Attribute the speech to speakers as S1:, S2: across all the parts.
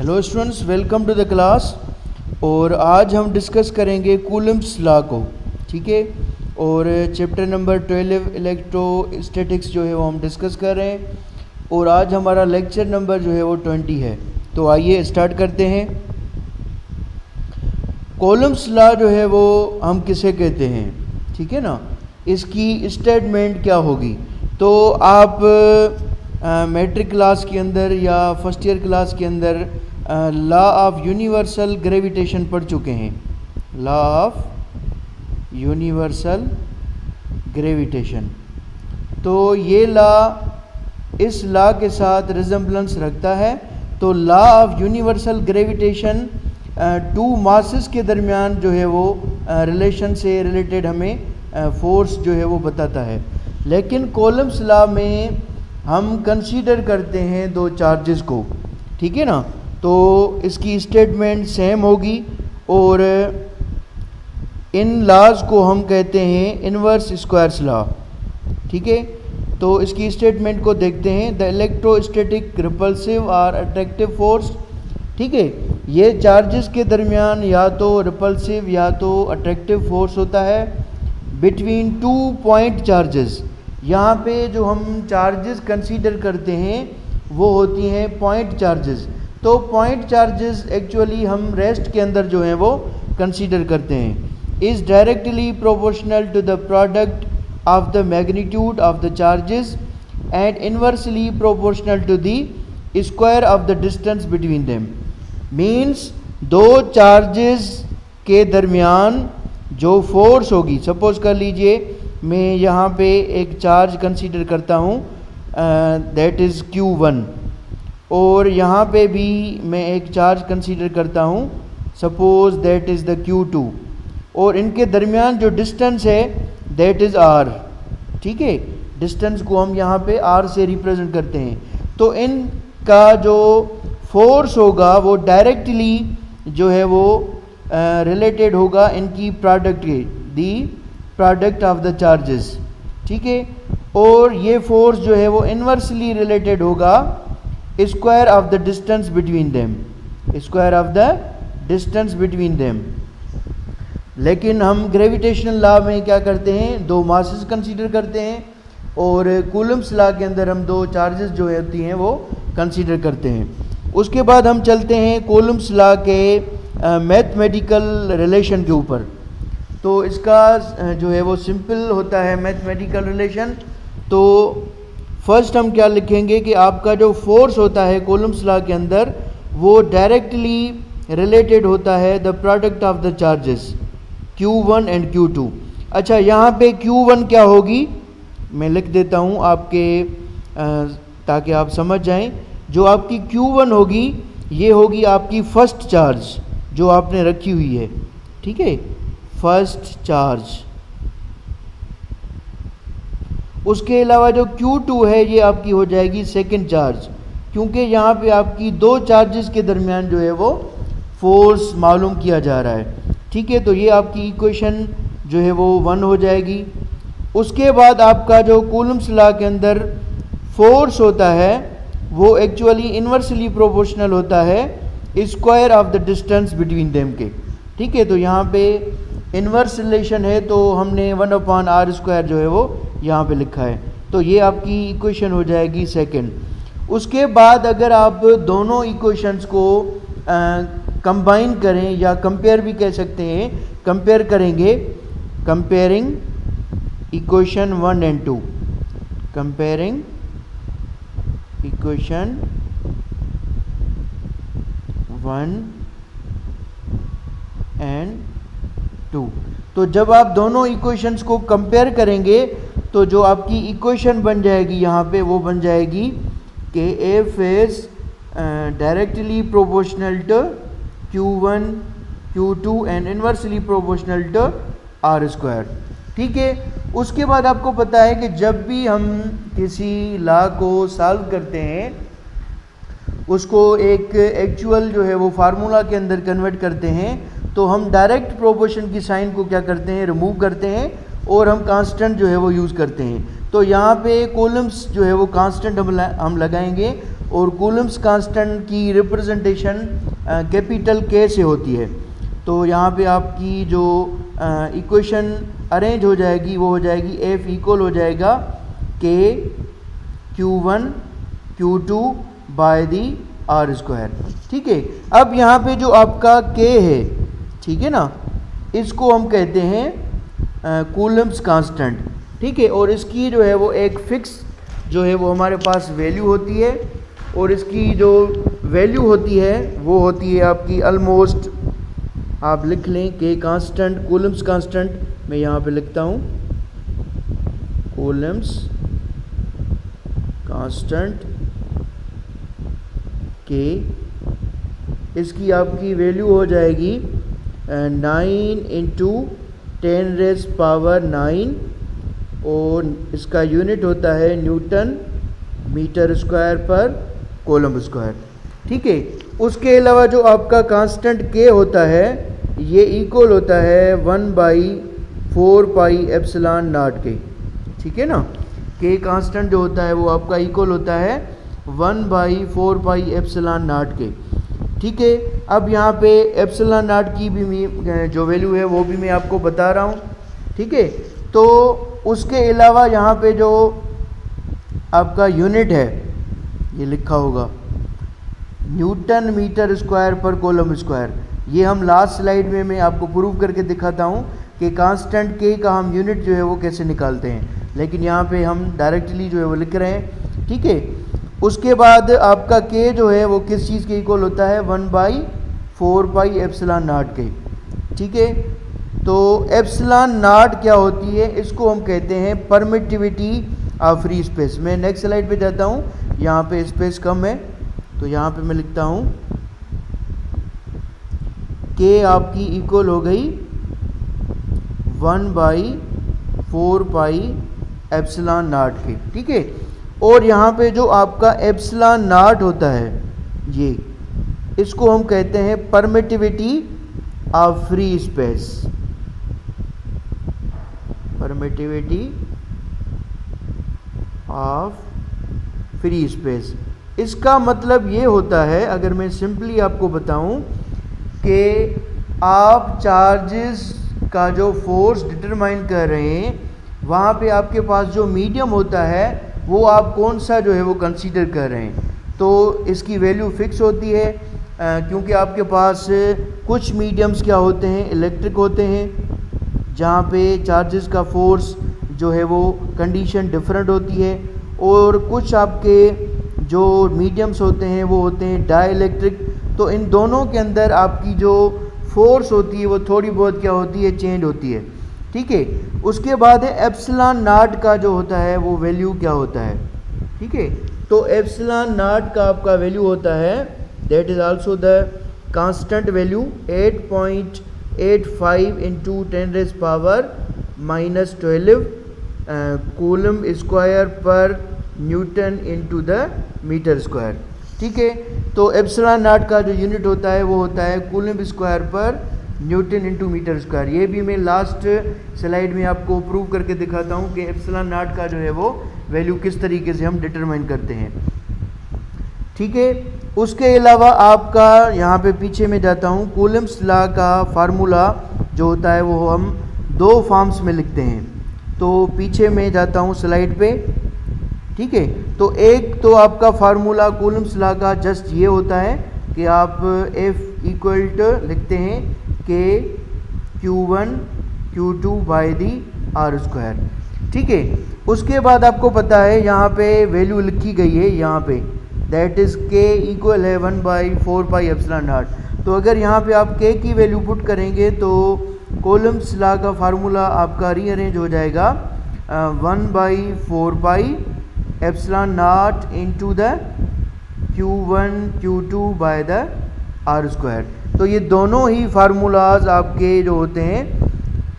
S1: Hello students, welcome to the class. और आज हम डिस्कस करेंगे कूलम्ब्स लॉ को, ठीक है। और चैप्टर नंबर 12 इलेक्ट्रोस्टैटिक्स जो है वो हम डिस्कस कर रहे हैं। और आज हमारा लेक्चर नंबर जो है वो 20 है। तो आइए स्टार्ट करते हैं। कूलम्ब्स लॉ जो है वो हम किसे कहते हैं, ठीक है ना। इसकी स्टेटमेंट क्या होगी, तो आप मैट्रिक क्लास के अंदर या फर्स्ट ईयर क्लास के अंदर लॉ ऑफ यूनिवर्सल ग्रेविटेशन पढ़ चुके हैं। लॉ ऑफ यूनिवर्सल ग्रेविटेशन, तो ये लॉ इस लॉ के साथ रिजेम्बलेंस रखता है। तो law of universal gravitation two masses के दरमियान जो है वो रिलेशन से रिलेटेड हमें फोर्स जो है वो बताता है। लेकिन कूलम्ब्स लॉ में हम कंसीडर करते हैं दो चार्जेस को, ठीक है ना। तो इसकी स्टेटमेंट सेम होगी और इन लॉज को हम कहते हैं इन्वर्स स्क्वायर्स लॉ, ठीक है। तो इसकी स्टेटमेंट को देखते हैं। द इलेक्ट्रोस्टैटिक रिपल्सिव और अट्रैक्टिव फोर्स, ठीक है। ये चार्जेस के दरमियान या तो रिपल्सिव या तो अट्रैक्टिव फोर्स होता है बिटवीन टू पॉइंट चार्जेस। यहाँ पे जो हम चार्जेस कंसीडर करते हैं वो होती हैं पॉइंट चार्जेस। तो पॉइंट चार्जेस एक्चुअली हम रेस्ट के अंदर जो हैं वो कंसीडर करते हैं। Is directly proportional to the product of the magnitude of the charges and inversely proportional to the square of the distance between them. Means दो चार्जेस के दरमियान जो फोर्स होगी, सपोज कर लीजिए मैं यहाँ पे एक चार्ज कंसीडर करता हूँ दैट इज़ Q1, और यहाँ पे भी मैं एक चार्ज कंसीडर करता हूँ suppose that is the Q2, और इनके दरमियान जो डिस्टेंस है दैट इज़ R, ठीक है। डिस्टेंस को हम यहाँ पे R से रिप्रेजेंट करते हैं। तो इनका जो फोर्स होगा वो डायरेक्टली जो है वो रिलेटेड होगा इनकी प्रोडक्ट के, the product of the charges, ठीक है। और ये फोर्स जो है वो इन्वर्सली रिलेटेड होगा square of the distance between them, square of the distance between them. लेकिन हम ग्रेविटेशनल लॉ में क्या करते हैं, दो मासेस कंसीडर करते हैं, और कूलम्ब्स लॉ के अंदर हम दो चार्जेस जो होती हैं वो कंसीडर करते हैं। उसके बाद हम चलते हैं कूलम्ब्स लॉ के मैथमेटिकल रिलेशन के ऊपर। तो इसका जो है वो सिंपल होता है मैथमेटिकल रिलेशन। तो फर्स्ट हम क्या लिखेंगे कि आपका जो फोर्स होता है कूलम्ब्स लॉ के अंदर वो डायरेक्टली रिलेटेड होता है the product of the charges Q1 and Q2। अच्छा, यहाँ पे Q1 क्या होगी मैं लिख देता हूँ आपके ताकि आप समझ जाएं। जो आपकी Q1 होगी ये होगी आपकी फर्स्ट चार्ज जो आपने रखी हुई है, ठीक है, फर्स्ट चार्ज। उसके अलावा जो Q2 है ये आपकी हो जाएगी सेकंड चार्ज, क्योंकि यहाँ पे आपकी दो चार्जेस के दरमियान जो है वो फोर्स मालूम किया जा रहा है, ठीक है। तो ये आपकी इक्वेशन जो है वो 1 हो जाएगी। उसके बाद आपका जो कूलम्ब्स लॉ के अंदर फोर्स होता है वो एक्चुअली इन्वर्सली प्रोपोर्शनल होता है square of the distance between them के, ठीक है। तो यहाँ पे इन्वर्स रिलेशन है तो हमने 1/r² जो है वो यहाँ पे लिखा है। तो ये आपकी इक्वेशन हो जाएगी सेकंड। उसके बाद अगर आप दोनों इक्वेशंस को कंबाइन करें या कंपेयर भी कह सकते हैं, कंपेयर करेंगे, comparing equation 1 and 2, comparing equation 1 and 2। तो जब आप दोनों इक्वेशंस को कंपेयर करेंगे तो जो आपकी इक्वेशन बन जाएगी यहाँ पे वो बन जाएगी कि F is directly proportional to Q1 Q2 and inversely proportional to R², ठीक है। उसके बाद आपको पता है कि जब भी हम किसी लॉ को सॉल्व करते हैं उसको एक एक्चुअल जो है वो फार्मूला के अंदर कन्वर्ट करते हैं, तो हम डायरेक्ट प्रोपोर्शन की साइन को क्या करते हैं, रिमूव करते हैं और हम कांस्टेंट जो है वो यूज़ करते हैं। तो यहाँ पे कॉलम्स जो है वो कांस्टेंट हम लगाएंगे और कूलम्स कांस्टेंट की रिप्रेजेंटेशन कैपिटल के से होती है। तो यहाँ पे आपकी जो इक्वेशन अरेंज हो जाएगी वो हो जाएगी एफ इक्वल हो जाएगा के Q1 Q2 by the R square. ठीक है, अब यहाँ पे जो आपका के है, ठीक है ना, इसको हम कहते हैं कूलम्स कांस्टेंट। ठीक है, और इसकी जो है वो एक फिक्स जो है वो हमारे पास वैल्यू होती है, और इसकी जो वैल्यू होती है वो होती है आपकी ऑलमोस्ट, आप लिख लें के कांस्टेंट, कूलम्स कांस्टेंट मैं यहाँ पे लिखता हूँ, कूलम्स कांस्टेंट के, इसकी आपकी वैल्यू हो जाएगी 9 इंटू 10⁻⁹, और इसका यूनिट होता है न्यूटन मीटर स्क्वायर पर कूलम स्क्वायर। ठीक है, उसके अलावा जो आपका कांस्टेंट के होता है ये इक्वल होता है 1/4πε0 के। ठीक है ना, के कांस्टेंट जो होता है वो आपका इक्वल होता है 1/4πε0 के। ठीक है, अब यहाँ पे ε0 की भी जो वैल्यू है वो भी मैं आपको बता रहा हूँ। ठीक है, तो उसके अलावा यहाँ पे जो आपका यूनिट है ये लिखा होगा न्यूटन मीटर स्क्वायर पर कूलम स्क्वायर। ये हम लास्ट स्लाइड में मैं आपको प्रूव करके दिखाता हूँ कि कांस्टेंट के का हम यूनिट जो है वो कैसे निकालते हैं, लेकिन यहाँ पे हम डायरेक्टली जो है वो लिख रहे हैं। ठीक है, उसके बाद आपका के जो है वो किस चीज़ के इक्वल होता है 1/4πε0 के। ठीक है, तो ε0 क्या होती है, इसको हम कहते हैं परमिटिविटी ऑफ फ्री स्पेस। मैं नेक्स्ट स्लाइड पे जाता हूँ, यहाँ पे स्पेस कम है तो यहाँ पे मैं लिखता हूँ के आपकी इक्वल हो गई 1/4πε0 के। ठीक है, और यहाँ पे जो आपका ε0 होता है ये, इसको हम कहते हैं permittivity of free space, permittivity of free space. इसका मतलब ये होता है, अगर मैं सिंपली आपको बताऊं, कि आप चार्जेस का जो फोर्स डिटरमाइन कर रहे हैं वहाँ पे आपके पास जो मीडियम होता है वो आप कौन सा जो है वो कंसीडर कर रहे हैं। तो इसकी वैल्यू फिक्स होती है क्योंकि आपके पास कुछ मीडियम्स क्या होते हैं, इलेक्ट्रिक होते हैं, जहाँ पे चार्जेस का फोर्स जो है वो कंडीशन डिफरेंट होती है, और कुछ आपके जो मीडियम्स होते हैं वो होते हैं डाइलेक्ट्रिक। तो इन दोनों के अंदर आपकी जो फोर्स होती है वो थोड़ी बहुत क्या होती है, चेंज होती है। ठीक है, उसके बाद है ε0 का जो होता है वो वैल्यू क्या होता है। ठीक है, तो ε0 का आपका वैल्यू होता है, that is also the constant value 8.85 into 10⁻⁻12 coulomb square पर newton into the metre square. ठीक है, तो ε0 का जो यूनिट होता है वो होता है कूलम स्क्वायर पर न्यूटन इंटू मीटर स्क्वायर। ये भी मैं लास्ट स्लाइड में आपको प्रूव करके दिखाता हूँ कि ε0 का जो है वो वैल्यू किस तरीके से हम डिटरमाइन करते हैं। ठीक है, उसके अलावा आपका यहाँ पे पीछे में जाता हूँ, कूलम्स लॉ का फार्मूला जो होता है वो हम दो फॉर्म्स में लिखते हैं। तो पीछे में जाता हूँ स्लाइड पे। ठीक है, तो एक तो आपका फार्मूला कूलम्स लॉ का जस्ट ये होता है कि आप F इक्वल टू लिखते हैं के Q1 Q2 by the R square. ठीक है, उसके बाद आपको पता है यहाँ पे वैल्यू लिखी गई है, यहाँ पे दैट इज़ के इक्वल है 1/4πε0। तो अगर यहाँ पे आप के की वैल्यू पुट करेंगे तो कूलम्स लॉ का फार्मूला आपका रीअरेंज हो जाएगा 1/4πε0 into the Q1 Q2 by the R square. तो ये दोनों ही फार्मूलाज आपके जो होते हैं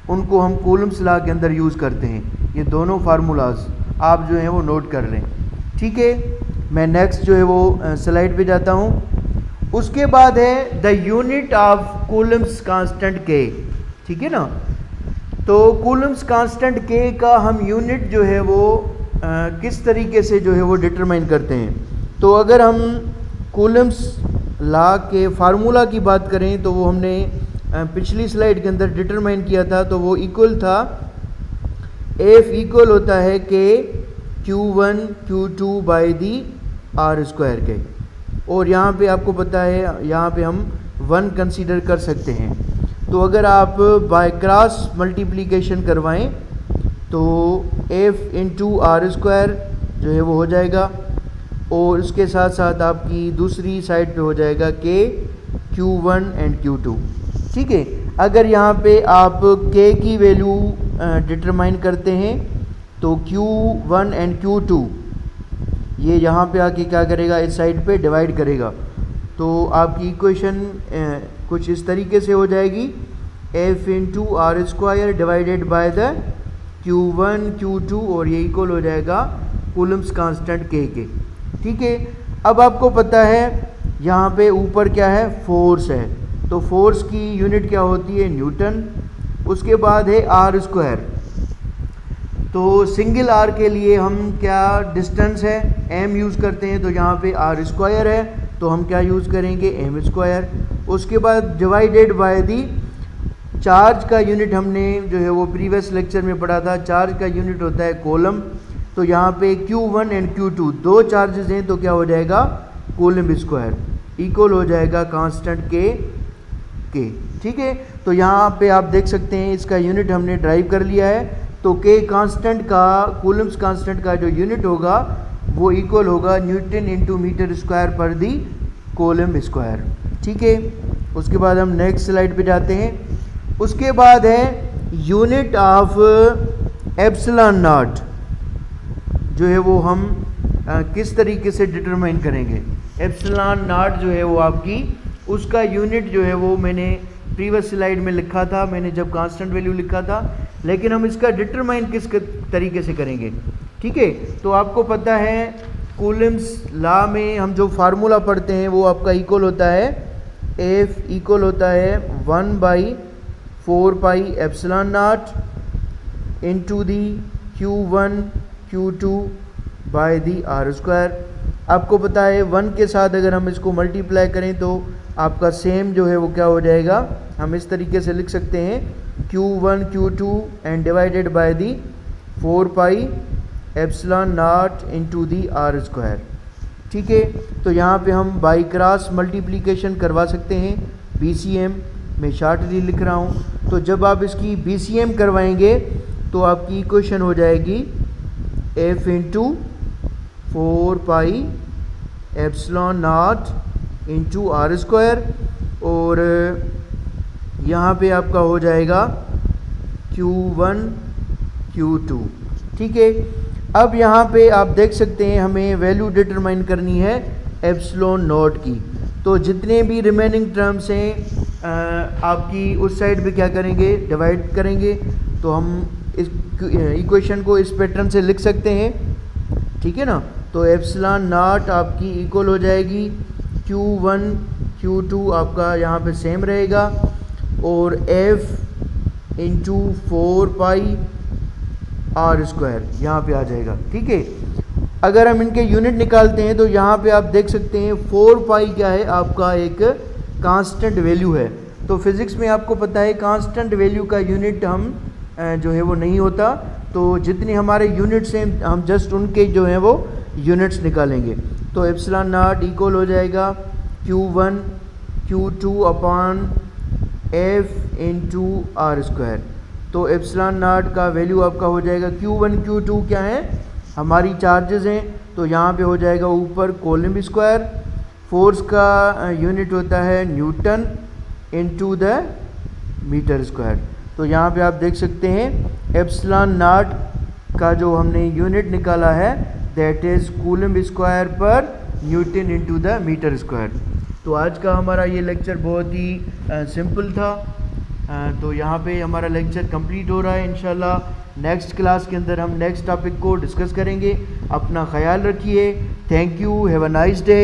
S1: उनको हम कूलम्स लॉ के अंदर यूज़ करते हैं। ये दोनों फार्मूलाज आप जो हैं वो नोट कर लें। ठीक है, मैं नेक्स्ट जो है वो स्लाइड पे जाता हूँ। उसके बाद है the unit of Coulomb's constant के। ठीक है ना, तो कूलम्स कांस्टेंट के का हम यूनिट जो है वो किस तरीके से जो है वो डिटरमाइन करते हैं। तो अगर हम कूलम्स लॉ के फार्मूला की बात करें तो वो हमने पिछली स्लाइड के अंदर डिटरमाइन किया था, तो वो इक्वल था, F इक्वल होता है के Q1 Q2 by the R square के। और यहाँ पे आपको पता है यहाँ पे हम 1 कंसीडर कर सकते हैं। तो अगर आप बाय क्रॉस मल्टीप्लिकेशन करवाएं तो F इंटू आर स्क्वायर जो है वो हो जाएगा, और उसके साथ साथ आपकी दूसरी साइड पे हो जाएगा के Q1 एंड Q2। ठीक है, अगर यहाँ पे आप k की वैल्यू डिटरमाइन करते हैं तो Q1 एंड Q2 ये यहाँ पे आके क्या करेगा, इस साइड पे डिवाइड करेगा। तो आपकी इक्वेशन कुछ इस तरीके से हो जाएगी, F into R square divided by the Q1 Q2, और ये इक्वल हो जाएगा कूलम्स कांस्टेंट k के। ठीक है, अब आपको पता है यहाँ पे ऊपर क्या है, फोर्स है, तो फोर्स की यूनिट क्या होती है, न्यूटन। उसके बाद है आर स्क्वायर, तो सिंगल आर के लिए हम क्या डिस्टेंस है, m यूज़ करते हैं, तो यहाँ पे आर स्क्वायर है तो हम क्या यूज़ करेंगे, m स्क्वायर। उसके बाद डिवाइडेड बाय दी चार्ज का यूनिट, हमने जो है वो प्रीवियस लेक्चर में पढ़ा था, चार्ज का यूनिट होता है कूलम। तो यहाँ पे Q1 एंड Q2 दो चार्जेस हैं, तो क्या हो जाएगा, कूलम स्क्वायर इक्वल हो जाएगा कांस्टेंट के। ठीक है, तो यहाँ पे आप देख सकते हैं इसका यूनिट हमने ड्राइव कर लिया है। तो के कांस्टेंट का, कूलम्स कांस्टेंट का जो यूनिट होगा वो इक्वल होगा न्यूटन इंटू मीटर स्क्वायर पर दी कूलम स्क्वायर। ठीक है, उसके बाद हम नेक्स्ट स्लाइड पे जाते हैं। उसके बाद है यूनिट ऑफ एप्सिलॉन नॉट, जो है वो हम किस तरीके से डिटरमाइन करेंगे। एप्सिलॉन नॉट जो है वो आपकी, उसका यूनिट जो है वो मैंने प्रीवियस स्लाइड में लिखा था, मैंने जब कांस्टेंट वैल्यू लिखा था, लेकिन हम इसका डिटरमाइन किस तरीके से करेंगे। ठीक है, तो आपको पता है कूलम्स लॉ में हम जो फार्मूला पढ़ते हैं वो आपका इक्वल होता है, F इक्वल होता है 1/4 pi epsilon naught into the Q1 Q2 by the R square. आपको पता है 1 के साथ अगर हम इसको मल्टीप्लाई करें तो आपका सेम जो है वो क्या हो जाएगा, हम इस तरीके से लिख सकते हैं Q1 Q2 and divided by the 4 pi epsilon naught into the R square. ठीक है, तो यहाँ पे हम बाई क्रॉस मल्टीप्लिकेशन करवा सकते हैं, BCM मैं शॉर्टली लिख रहा हूँ। तो जब आप इसकी BCM करवाएंगे तो आपकी इक्वेशन हो जाएगी F into 4 pi epsilon naught into R square, और यहाँ पे आपका हो जाएगा Q1 Q2। ठीक है, अब यहाँ पे आप देख सकते हैं हमें वैल्यू डिटरमाइन करनी है एप्सिलॉन नॉट की। तो जितने भी रिमेनिंग टर्म्स हैं आपकी उस साइड पे क्या करेंगे, डिवाइड करेंगे। तो हम इस इक्वेशन को इस पैटर्न से लिख सकते हैं। ठीक है ना, तो एप्सिलॉन नॉट आपकी इक्वल हो जाएगी Q1 Q2 आपका यहाँ पे सेम रहेगा, और F into 4 pi R square यहाँ पे आ जाएगा। ठीक है, अगर हम इनके यूनिट निकालते हैं तो यहाँ पे आप देख सकते हैं 4 पाई क्या है, आपका एक कांस्टेंट वैल्यू है। तो फिज़िक्स में आपको पता है कांस्टेंट वैल्यू का यूनिट हम जो है वो नहीं होता, तो जितने हमारे यूनिट्स हैं हम जस्ट उनके जो हैं वो यूनिट्स निकालेंगे। तो एप्सिलॉन नॉट इक्वल हो जाएगा Q1 Q2 upon F into R square. तो एप्सिलॉन नॉट का वैल्यू आपका हो जाएगा, Q1 Q2 क्या है, हमारी चार्जेस हैं, तो यहाँ पे हो जाएगा ऊपर कूलम स्क्वायर। फोर्स का यूनिट होता है newton into the metre square. तो यहाँ पे आप देख सकते हैं एप्सिलॉन नॉट का जो हमने यूनिट निकाला है दैट इज़ कूलम स्क्वायर पर newton into the metre square. तो आज का हमारा ये लेक्चर बहुत ही सिंपल था। तो यहाँ पे हमारा लेक्चर कंप्लीट हो रहा है। इंशाल्लाह नेक्स्ट क्लास के अंदर हम नेक्स्ट टॉपिक को डिस्कस करेंगे। अपना ख्याल रखिए। Thank you, have a nice day.